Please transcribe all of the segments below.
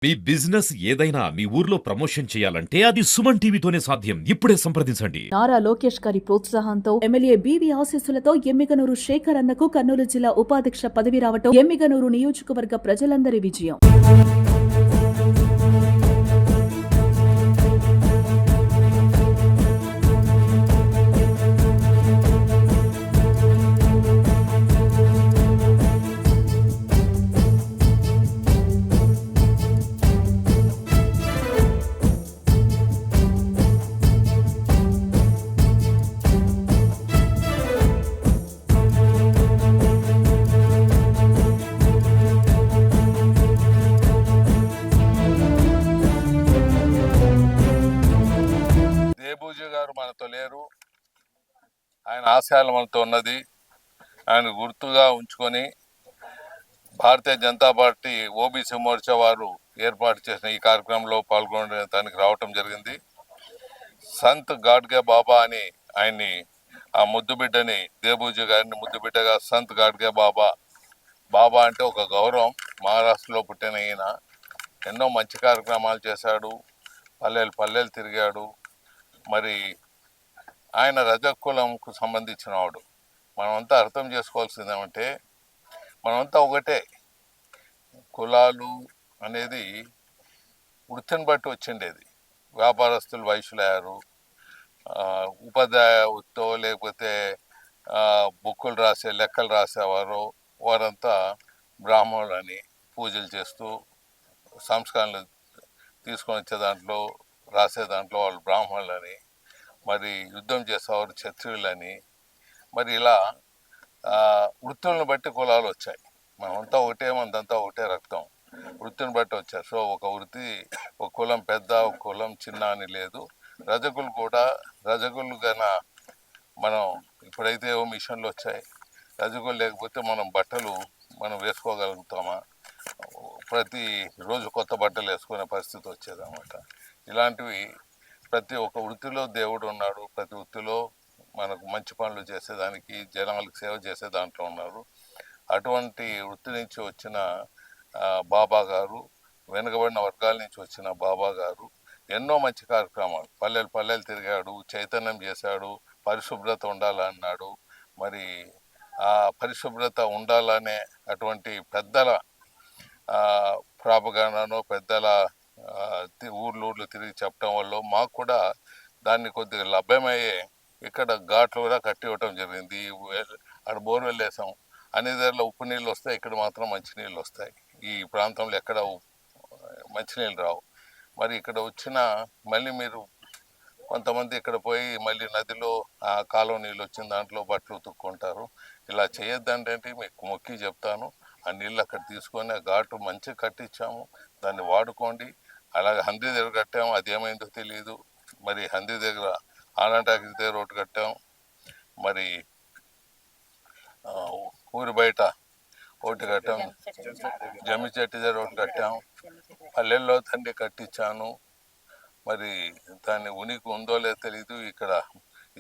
మీ business ఏదైనా మీ ఊర్లో promotion చేయాలంటే అది సుమన్ టీవీతోనే సాధ్యం. ఇప్పుడే సంప్రదించండి. నారా లోకేష్ గారి ప్రోత్సాహంతో ఎమ్మెల్యే బీవీ ఆశీస్సులతో ఎమ్మిగనూరు శేఖర్ అన్నకు కర్నూలు జిల్లా ఉపాధ్యక్ష పదవి రావటం ఎమ్మిగనూరు నియోజకవర్గ ప్రజలందరి విజయం. దేబూజీ గారు మనతో లేరు. ఆయన ఆశయాలు మనతో ఉన్నది. ఆయన గుర్తుగా ఉంచుకొని భారతీయ జనతా పార్టీ ఓబీసీ మోర్చా వారు ఏర్పాటు చేసిన ఈ కార్యక్రమంలో పాల్గొనడానికి రావటం జరిగింది. సంత్ గాడ్గే బాబా అని ఆయన్ని, ఆ ముద్దు బిడ్డని, దేబూజీ గారిని ముద్దు బిడ్డగా సంత్ గాడ్గే బాబా. బాబా అంటే ఒక గౌరవం. మహారాష్ట్రలో పుట్టిన ఈయన ఎన్నో మంచి కార్యక్రమాలు చేశాడు. పల్లెలు పల్లెలు తిరిగాడు. మరి ఆయన రజక్ కులంకు సంబంధించిన వాడు. మనమంతా అర్థం చేసుకోవాల్సింది ఏమంటే, మనమంతా ఒకటే. కులాలు అనేది వృత్తిని బట్టి వచ్చిండేది. వ్యాపారస్తులు వైశ్యులయ్యారు, ఉపాధ్యాయుతో లేకపోతే బుక్కులు రాసే లెక్కలు రాసేవారు వారంతా బ్రాహ్మణులని పూజలు చేస్తూ సంస్కారాలు తీసుకొని వచ్చే దాంట్లో రాసే దాంట్లో వాళ్ళు బ్రాహ్మణులని, మరి యుద్ధం చేసేవారు క్షత్రియులని, మరి ఇలా వృత్తులను బట్టి కులాలు వచ్చాయి. మనమంతా ఒకటే, మనదంతా ఒకటే రక్తం. వృత్తిని బట్టి వచ్చారు. సో ఒక వృత్తి, ఒక కులం పెద్ద, ఒక కులం చిన్న అని లేదు. రజకులు కూడా, రజకులు గన మనం ఇప్పుడైతే ఏవో మిషన్లు వచ్చాయి. రజకులు లేకపోతే మనం బట్టలు మనం వేసుకోగలుగుతామా? ప్రతి రోజు కొత్త బట్టలు వేసుకునే పరిస్థితి వచ్చేదన్నమాట. ఇలాంటివి ప్రతి ఒక్క వృత్తిలో దేవుడు ఉన్నాడు. ప్రతి వృత్తిలో మనకు మంచి పనులు చేసేదానికి, జనాలకు సేవ చేసే దాంట్లో ఉన్నారు. అటువంటి వృత్తి నుంచి వచ్చిన బాబా గారు, వెనుకబడిన వర్గాల నుంచి వచ్చిన బాబా గారు ఎన్నో మంచి కార్యక్రమాలు, పల్లెలు పల్లెలు తిరిగాడు, చైతన్యం చేశాడు, పరిశుభ్రత ఉండాలన్నాడు. మరి ఆ పరిశుభ్రత ఉండాలనే అటువంటి పెద్దల ప్రాపగానో, పెద్దల ఊర్లు తిరిగి చెప్పడం వల్ల మాకు కూడా దాన్ని కొద్దిగా లభ్యమయ్యే ఇక్కడ ఘాట్లు కూడా కట్టి ఇవ్వటం జరిగింది. అక్కడ బోర్వెల్ వేసాం. అన్ని దగ్గర ఉప్పు నీళ్ళు వస్తాయి, ఇక్కడ మాత్రం మంచినీళ్ళు వస్తాయి. ఈ ప్రాంతంలో ఎక్కడ మంచినీళ్ళు రావు. మరి ఇక్కడ వచ్చిన మళ్ళీ మీరు కొంతమంది ఇక్కడ పోయి మళ్ళీ నదిలో ఆ కాలువ నీళ్ళు వచ్చిన దాంట్లో బట్టలు ఉతుక్కుంటారు. ఇలా చేయొద్దంటే మీకు మొక్కి చెప్తాను. ఆ నీళ్ళు అక్కడ తీసుకొని ఆ ఘాటు మంచిగా కట్టించాము, దాన్ని వాడుకోండి. అలాగే హందీ దగ్గర కట్టాము, అది ఏమైందో తెలియదు. మరి హందీ దగ్గర ఆనాటాకి దగ్గర ఒకటి కట్టాము, మరి ఊరి బయట ఒకటి కట్టాము, జమ్మి చెట్టు దగ్గర ఒకటి కట్టాము, పల్లెల్లో తండ్రి కట్టించాను. మరి దాన్ని ఉనికి ఉందో లేదో తెలీదు. ఇక్కడ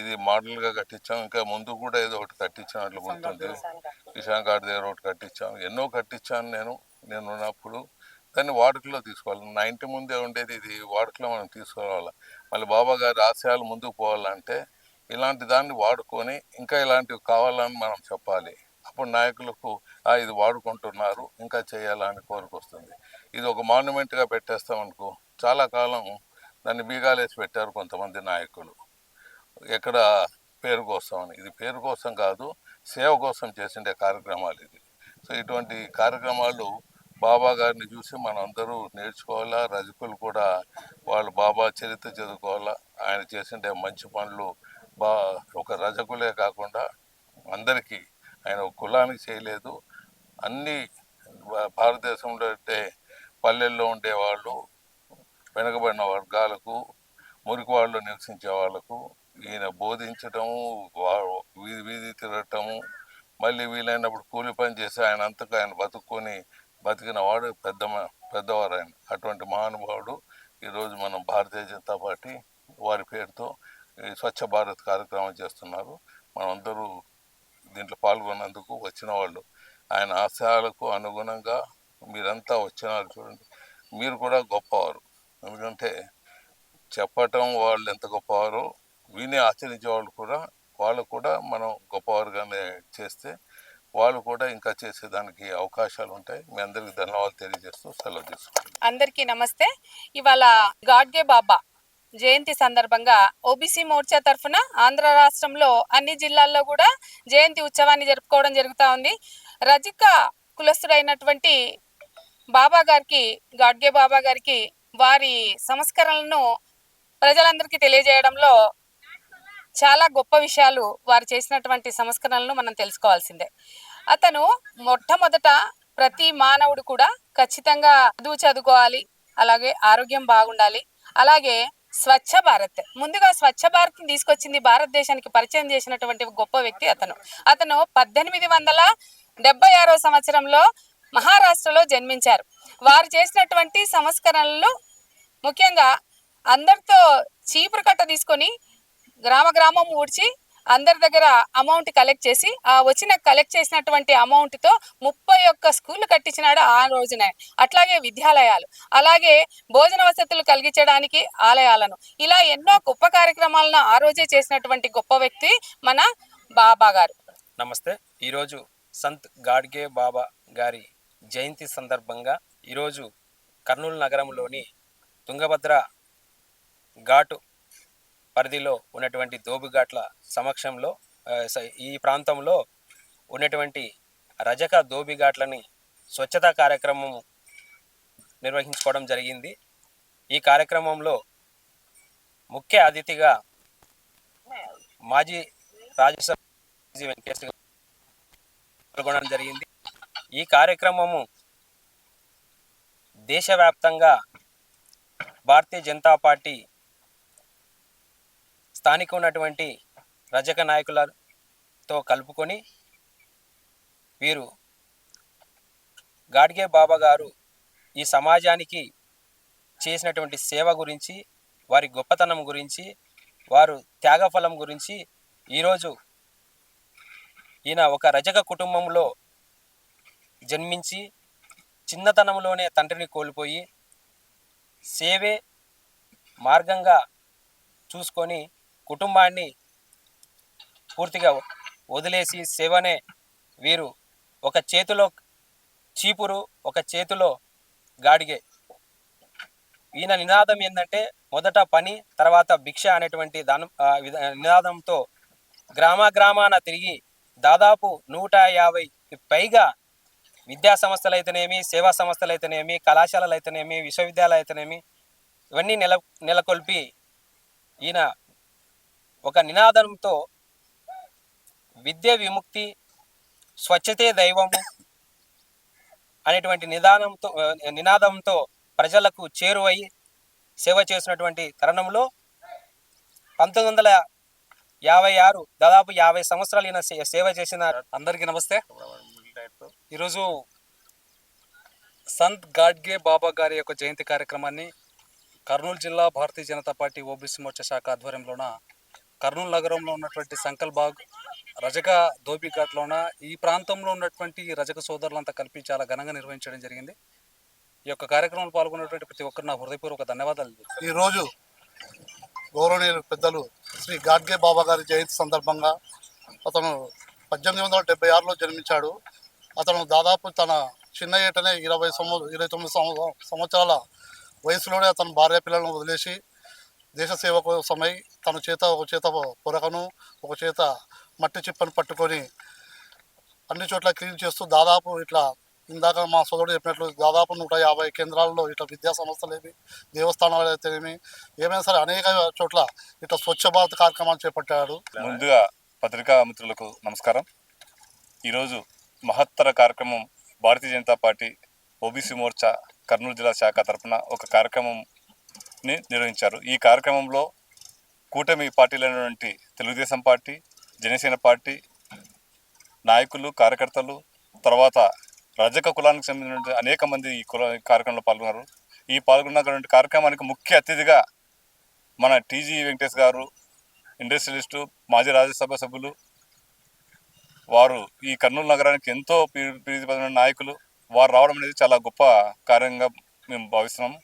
ఇది మోడల్గా కట్టించాం. ఇంకా ముందు కూడా ఏదో ఒకటి కట్టించాను గుర్తుంది. కిషాన్ గారి దగ్గర ఒకటి కట్టించాను. ఎన్నో కట్టించాను నేను ఉన్నప్పుడు. దాన్ని వాడుకలో తీసుకోవాలి. నా ఇంటి ముందే ఉండేది, ఇది వాడుకలో మనం తీసుకోవాలి. మళ్ళీ బాబా గారి ఆశయాలు ముందుకు పోవాలంటే ఇలాంటి దాన్ని వాడుకొని ఇంకా ఇలాంటివి కావాలని మనం చెప్పాలి. అప్పుడు నాయకులకు ఇది వాడుకుంటున్నారు, ఇంకా చేయాలని కోరికొస్తుంది. ఇది ఒక మాన్యుమెంట్గా పెట్టేస్తామనుకో, చాలా కాలం దాన్ని బీగాలేసి పెట్టారు కొంతమంది నాయకులు. ఎక్కడ పేరు కోసమని. ఇది పేరు కోసం కాదు, సేవ కోసం చేసిండే కార్యక్రమాలు ఇది. సో ఇటువంటి కార్యక్రమాలు బాబా గారిని చూసి మనం అందరూ నేర్చుకోవాలా. రజకులు కూడా వాళ్ళు బాబా చరిత్ర చదువుకోవాలా. ఆయన చేసిండే మంచి పనులు ఒక రజకులే కాకుండా అందరికీ, ఆయన ఒక కులానికి చేయలేదు. అన్ని భారతదేశంలో అంటే పల్లెల్లో ఉండేవాళ్ళు, వెనుకబడిన వర్గాలకు, మురికి వాళ్ళు నివసించే వాళ్లకు ఈయన బోధించటము, వీధి వీధి తిరగటము, మళ్ళీ వీలైనప్పుడు కూలి పని చేసి ఆయన అంతకు ఆయన బతికిన వాడు పెద్దవారు ఆయన. అటువంటి మహానుభావుడు ఈరోజు మనం భారతీయ జనతా పార్టీ వారి పేరుతో ఈ స్వచ్ఛ భారత్ కార్యక్రమం చేస్తున్నారు. మనమందరూ దీంట్లో పాల్గొన్నందుకు వచ్చిన వాళ్ళు ఆయన ఆశయాలకు అనుగుణంగా మీరంతా వచ్చినారు. చూడండి, మీరు కూడా గొప్పవారు. ఎందుకంటే చెప్పటం వాళ్ళు ఎంత గొప్పవారో విని ఆచరించే వాళ్ళు కూడా మనం గొప్పవారుగానే చేస్తే వాళ్ళు కూడా ఇంకా చేసేదానికి అవకాశాలు ఉంటాయి. మీ అందరికి ధన్యవాదాలు తెలియజేస్తూ సెలవు తీసుకుంటాను. అందరికీ నమస్తే. ఇవాళ గాడ్గే బాబా జయంతి సందర్భంగా ఓబీసీ మోర్చా తరఫున ఆంధ్ర రాష్ట్రంలో అన్ని జిల్లాల్లో కూడా జయంతి ఉత్సవాన్ని జరుపుకోవడం జరుగుతూ ఉంది. రజిక కులస్తుడైనటువంటి బాబా గారికి, గాడ్గే బాబా గారికి వారి సంస్కరణలను ప్రజలందరికీ తెలియజేయడంలో చాలా గొప్ప విషయాలు, వారు చేసినటువంటి సంస్కరణలను మనం తెలుసుకోవాల్సిందే. అతను మొట్టమొదట ప్రతి మానవుడు కూడా ఖచ్చితంగా చదువుకోవాలి, అలాగే ఆరోగ్యం బాగుండాలి, అలాగే స్వచ్ఛ భారత్, ముందుగా స్వచ్ఛ భారత్ తీసుకొచ్చింది, భారతదేశానికి పరిచయం చేసినటువంటి గొప్ప వ్యక్తి అతను. 1876 సంవత్సరంలో మహారాష్ట్రలో జన్మించారు. వారు చేసినటువంటి సంస్కరణలు ముఖ్యంగా అందరితో చీపురు కట్ట తీసుకొని గ్రామం ఊడ్చి అందరి దగ్గర అమౌంట్ కలెక్ట్ చేసి ఆ కలెక్ట్ చేసినటువంటి అమౌంట్ తో 31 స్కూళ్ళు కట్టించినాడు ఆ రోజునే. అట్లాగే విద్యాలయాలు, అలాగే భోజన వసతులు కలిగించడానికి ఆలయాలను, ఇలా ఎన్నో గొప్ప కార్యక్రమాలను ఆ రోజే చేసినటువంటి గొప్ప వ్యక్తి మన బాబా గారు. నమస్తే. ఈరోజు సంత్ గాడ్గే బాబా గారి జయంతి సందర్భంగా ఈరోజు కర్నూలు నగరంలోని తుంగభద్ర ఘాటు పరిధిలో ఉన్నటువంటి దోబిఘాట్ల సమక్షంలో ఈ ప్రాంతంలో ఉన్నటువంటి రజక దోబిఘాట్లని స్వచ్ఛతా కార్యక్రమం నిర్వహించుకోవడం జరిగింది. ఈ కార్యక్రమంలో ముఖ్య అతిథిగా మాజీ రాజ్యసభ వెంకటేష్ పాల్గొనడం జరిగింది. ఈ కార్యక్రమము దేశవ్యాప్తంగా భారతీయ జనతా పార్టీ స్థానిక ఉన్నటువంటి రజక నాయకులతో కలుపుకొని వీరు గాడ్గే బాబా గారు ఈ సమాజానికి చేసినటువంటి సేవ గురించి, వారి గొప్పతనం గురించి, వారు త్యాగఫలం గురించి, ఈరోజు ఈయన ఒక రజక కుటుంబంలో జన్మించి చిన్నతనంలోనే తండ్రిని కోల్పోయి సేవే మార్గంగా చూసుకొని కుటుంబాన్ని పూర్తిగా వదిలేసి సేవనే వీరు ఒక చేతిలో చీపురు, ఒక చేతిలో గాడిగే. ఈయన నినాదం ఏంటంటే మొదట పని, తర్వాత భిక్ష అనేటువంటి నినాదంతో గ్రామాన తిరిగి దాదాపు 150 పైగా విద్యా సంస్థలు అయితేనేమి, సేవా సంస్థలు అయితేనేమి, కళాశాలలు అయితేనేమి, విశ్వవిద్యాలయాలు అయితేనేమి ఇవన్నీ నెలకొల్పి ఈయన ఒక నినాదంతో విద్య విముక్తి, స్వచ్ఛతే దైవము అనేటువంటి నినాదంతో ప్రజలకు చేరువై సేవ చేసినటువంటి తరుణంలో 1956 దాదాపు 50 సంవత్సరాలు ఈయన సేవ చేసిన. అందరికీ నమస్తే. ఈరోజు సంత్ గాడ్గే బాబా గారి యొక్క జయంతి కార్యక్రమాన్ని కర్నూలు జిల్లా భారతీయ జనతా పార్టీ ఓబీసీ మోర్చా శాఖ ఆధ్వర్యంలోన కర్నూలు నగరంలో ఉన్నటువంటి సంకల్బాగ్ రజక దోబిఘాట్లోన ఈ ప్రాంతంలో ఉన్నటువంటి రజక సోదరులంతా కలిపి చాలా ఘనంగా నిర్వహించడం జరిగింది. ఈ యొక్క కార్యక్రమంలో పాల్గొన్నటువంటి ప్రతి ఒక్కరు నా హృదయపూర్వక ధన్యవాదాలు. ఈరోజు గౌరవనీయులు పెద్దలు శ్రీ గాడ్గే బాబా గారి జయంతి సందర్భంగా అతను 1876లో జన్మించాడు. అతను దాదాపు తన చిన్న ఏటనే 29 సంవత్సరాల వయసులోనే అతను భార్య పిల్లలను వదిలేసి దేశ సేవ కోసమై తన ఒక చేత పొరకను, ఒక చేత మట్టి చిప్పను పట్టుకొని అన్ని చోట్ల క్లీన్ చేస్తూ దాదాపు ఇట్లా ఇందాక మా సోదరుడు చెప్పినట్లు దాదాపు 150 కేంద్రాల్లో ఇట్లా విద్యా సంస్థలేమి, దేవస్థానాలు అయితేనేమి, ఏమైనా సరే అనేక చోట్ల ఇట్లా స్వచ్ఛ భారత్ కార్యక్రమాలు చేపట్టాడు. ముందుగా పత్రికా మిత్రులకు నమస్కారం. ఈరోజు మహత్తర కార్యక్రమం భారతీయ జనతా పార్టీ ఓబీసీ మోర్చా కర్నూలు జిల్లా శాఖ తరఫున ఒక కార్యక్రమంని నిర్వహించారు. ఈ కార్యక్రమంలో కూటమి పార్టీలైనటువంటి తెలుగుదేశం పార్టీ, జనసేన పార్టీ నాయకులు, కార్యకర్తలు, తర్వాత రజక కులానికి సంబంధించిన అనేక మంది ఈ కార్యక్రమంలో పాల్గొన్నారు. ఈ పాల్గొన్నటువంటి కార్యక్రమానికి ముఖ్య అతిథిగా మన టీజీ వెంకటేష్ గారు, ఇండస్ట్రియలిస్టు, మాజీ రాజ్యసభ సభ్యులు, వారు ఈ కర్నూలు నగరానికి ఎంతో ప్రీతిపరమైన నాయకులు, వారు రావడం అనేది చాలా గొప్ప కార్యంగా మేము భావిస్తున్నాము.